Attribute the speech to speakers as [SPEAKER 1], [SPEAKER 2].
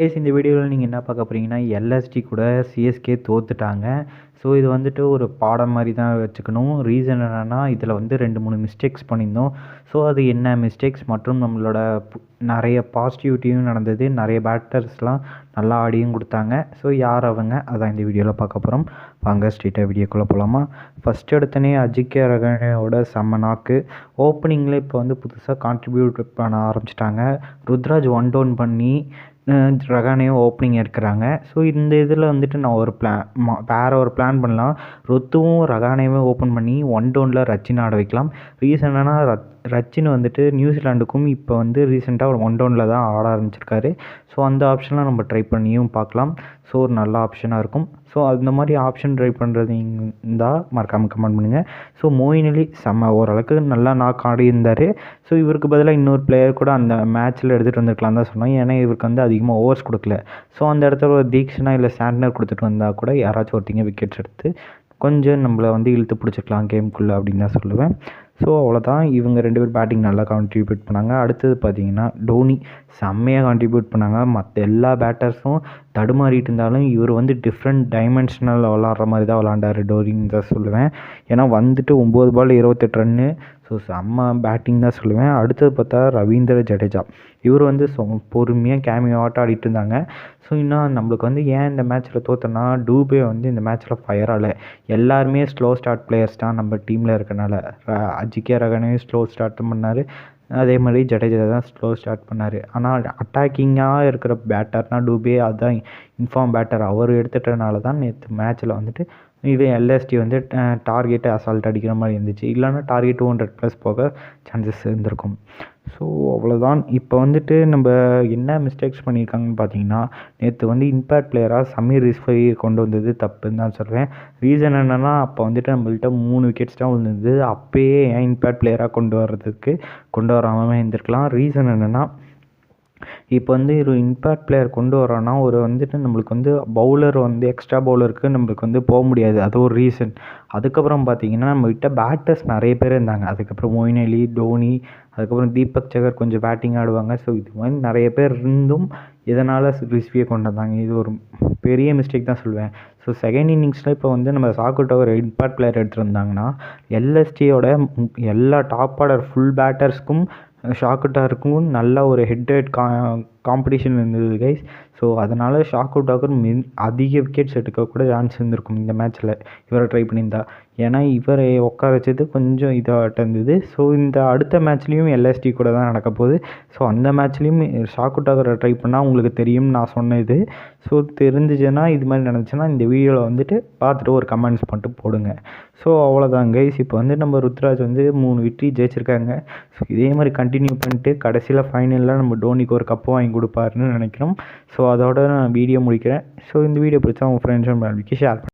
[SPEAKER 1] இந்த வீடியோவில் நீங்கள் என்ன பார்க்க போகிறீங்கன்னா எல்எஸ்டி கூட சிஎஸ்கே தோத்துட்டாங்க. ஸோ இது வந்துட்டு ஒரு பாடம் மாதிரி தான் வச்சுக்கணும். ரீசன் என்னென்னா இதில் வந்து 2-3 மிஸ்டேக்ஸ் பண்ணியிருந்தோம். ஸோ அது என்ன மிஸ்டேக்ஸ் மற்றும் நம்மளோட நிறைய பாசிட்டிவிட்டியும் நடந்தது. நிறைய பேட்டர்ஸ்லாம் நல்லா ஆடியும் கொடுத்தாங்க. ஸோ யார் அவங்க அதான் இந்த வீடியோவில் பார்க்க போகிறோம். வாங்க ஸ்ட்ரெயிட்டாக வீடியோக்குள்ளே போகலாமா. ஃபஸ்ட் எடுத்தனே அஜிங்கே ரஹானேயோட செம்ம நாக்கு. ஓப்பனிங்கில் இப்போ வந்து புதுசாக கான்ட்ரிபியூட் பண்ண ஆரம்பிச்சிட்டாங்க. ருத்ராஜ் ஒன் டவுன் பண்ணி ரஹானேயும் ஓப்பனிங் எடுக்கிறாங்க. ஸோ இந்த இதில் வந்துட்டு நான் ஒரு வேறு ஒரு பிளான் பண்ணலாம். ருத்துவும் ரஹானேயும் ஓப்பன் பண்ணி ஒன் டவுனில் ரச்சின் ஆட வைக்கலாம். ரீசன் என்னென்னா ரச்சின் வந்துட்டு நியூசிலாண்டுக்கும் இப்போ வந்து ரீசெண்டாக ஒன் டவுனில் தான் ஆட ஆரம்பிச்சிருக்காரு. ஸோ அந்த ஆப்ஷன்லாம் நம்ம ட்ரை பண்ணியும் பார்க்கலாம். ஸோ ஒரு நல்ல ஆப்ஷனாக இருக்கும். ஸோ அந்த மாதிரி ஆப்ஷன் ட்ரை பண்ணுறது இருந்தால் மறக்காமல் கமெண்ட் பண்ணுங்கள். ஸோ மொயின் அலி செம்ம ஓரளவுக்கு நல்லா நாக் ஆடி இருந்தார். ஸோ இவருக்கு பதிலாக இன்னொரு பிளேயர் கூட அந்த மேட்ச்சில் எடுத்துகிட்டு வந்திருக்கலாம் தான் சொன்னோம். ஏன்னா இவருக்கு வந்து அதிகமாக ஓவர்ஸ் கொடுக்கல. ஸோ அந்த இடத்துல ஒரு தீக்ஷனா இல்லை சாண்ட்னர் கொடுத்துட்டு வந்தால் கூட யாராச்சும் ஒருத்தங்க விக்கெட்ஸ் எடுத்து கொஞ்சம் நம்மளை வந்து இழுத்து பிடிச்சிக்கலாம் கேமுக்குள்ளே அப்படின்னு தான் சொல்லுவேன். ஸோ அவ்வளோதான். இவங்க 2 பேர் பேட்டிங் நல்லா கான்ட்ரிபியூட் பண்ணாங்க. அடுத்தது பார்த்திங்கன்னா டோனி செம்மையாக கான்ட்ரிபியூட் பண்ணாங்க. மற்ற எல்லா பேட்டர்ஸும் தடுமாறிட்டு இருந்தாலும் இவர் வந்து டிஃப்ரெண்ட் டைமென்ஷனல் விளாட்ற மாதிரி தான் விளாண்டார் டோனின்னு தான் சொல்லுவேன். ஏன்னா வந்துட்டு 9 பால் 28 ரன்னு. ஸோ செம்ம பேட்டிங் தான் சொல்லுவேன். அடுத்தது பார்த்தா ரவீந்திர ஜடேஜா. இவர் வந்து பொறுமையாக கேமியோ ஆட்டம் ஆடிட்டு இருந்தாங்க. ஸோ இன்னும் நம்மளுக்கு வந்து ஏன் இந்த மேட்ச்சில் தோற்றோன்னா டூபே வந்து இந்த மேட்ச்சில் ஃபயர் ஆகலை. எல்லாருமே ஸ்லோ ஸ்டார்ட் பிளேயர்ஸ் தான் நம்ம டீமில் இருக்கனால. அஜிங்கே ரஹானேயும் ஸ்லோ ஸ்டார்ட் பண்ணார். அதே மாதிரி ஜடேஜா தான் ஸ்லோ ஸ்டார்ட் பண்ணார். ஆனால் அட்டாக்கிங்காக இருக்கிற பேட்டர்னால் டூபே அதுதான் இன்ஃபார்ம் பேட்டர். அவர் எடுத்துட்டனால தான் நேற்று மேட்ச்சில் வந்துட்டு இது எல்எஸ்டி வந்து டார்கெட்டு அசால்ட் அடிக்கிற மாதிரி இருந்துச்சு. இல்லைன்னா டார்கெட் 200+ போக சான்சஸ் இருந்திருக்கும். ஸோ அவ்வளோதான். இப்போ வந்துட்டு நம்ம என்ன மிஸ்டேக்ஸ் பண்ணியிருக்காங்கன்னு பார்த்தீங்கன்னா நேற்று வந்து இம்பேக்ட் பிளேயராக சமீர் ரிஸ்வை கொண்டு வந்தது தப்புன்னு தான் சொல்வேன். ரீசன் என்னென்னா அப்போ வந்துட்டு நம்மள்கிட்ட 3 விக்கெட்ஸ் தான் விழுந்தது. அப்போயே ஏன் இம்பேக்ட் பிளேயராக கொண்டு வராமல் இருந்திருக்கலாம். ரீசன் என்னென்னா இப்போ வந்து ஒரு இம்பேக்ட் பிளேயர் கொண்டு வரோன்னா ஒரு வந்துட்டு நம்மளுக்கு வந்து பவுலர் வந்து எக்ஸ்ட்ரா பவுலருக்கு நம்மளுக்கு வந்து போக முடியாது. அது ஒரு ரீசன். அதுக்கப்புறம் பார்த்திங்கன்னா நம்மகிட்ட பேட்டர்ஸ் நிறைய பேர் இருந்தாங்க. அதுக்கப்புறம் மொயின் அலி, டோனி, அதுக்கப்புறம் தீபக் சகர் கொஞ்சம் பேட்டிங் ஆடுவாங்க. ஸோ இது மாதிரி நிறைய பேர் இருந்தும் இதனால் ரிஸ்வியை கொண்டு வந்தாங்க. இது ஒரு பெரிய மிஸ்டேக் தான் சொல்லுவேன். ஸோ செகண்ட் இன்னிங்ஸில் இப்போ வந்து நம்ம சாக்குட்டை ஒரு இம்பேக்ட் பிளேயர் எடுத்துகிட்டு வந்தாங்கன்னா எல்எஸ்டியோட எல்லா டாப் ஆர்டர் ஃபுல் பேட்டர்ஸ்க்கும் ஷாக்குட்டாருக்கும் நல்ல ஒரு ஹெட் காம்படிஷன் இருந்தது கைஸ். ஸோ அதனால் ஷாக்குட்டாக்கு அதிக விக்கெட்ஸ் எடுக்கக்கூட சான்ஸ் இருந்திருக்கும் இந்த மேட்ச்சில் இவரை ட்ரை பண்ணியிருந்தா. ஏன்னா இவரை உட்கார வச்சது கொஞ்சம் இதாகிட்ட இருந்தது. ஸோ இந்த அடுத்த மேட்ச்லேயும் எல்எஸ்டி கூட தான் நடக்க போகுது. ஸோ அந்த மேட்ச்லேயும் ஷாக்குட்டாக்கரை ட்ரை பண்ணால் உங்களுக்கு தெரியும் நான் சொன்னது. ஸோ தெரிஞ்சிச்சுன்னா இது மாதிரி நடந்துச்சுன்னா இந்த வீடியோவில் வந்துட்டு பார்த்துட்டு ஒரு கமெண்ட்ஸ் மட்டும் போடுங்க. ஸோ அவ்வளோதான் கைஸ். இப்போ வந்து நம்ம ருத்ராஜ் வந்து 3 விக்கெட் ஜெயிச்சிருக்காங்க. ஸோ இதே மாதிரி கண்டினியூ பண்ணிட்டு கடைசியில் ஃபைனலில் நம்ம டோனிக்கு ஒரு கப்பு வாங்கி கொடுப்பாருன்னு நினைக்கிறோம். ஸோ அதோட நான் வீடியோ முடிக்கிறேன். ஸோ இந்த வீடியோ பிடிச்சா உங்கள் ஃப்ரெண்ட்ஸ் அண்ட் ஃபேமிலிக்கு ஷேர் பண்ணுங்கள்.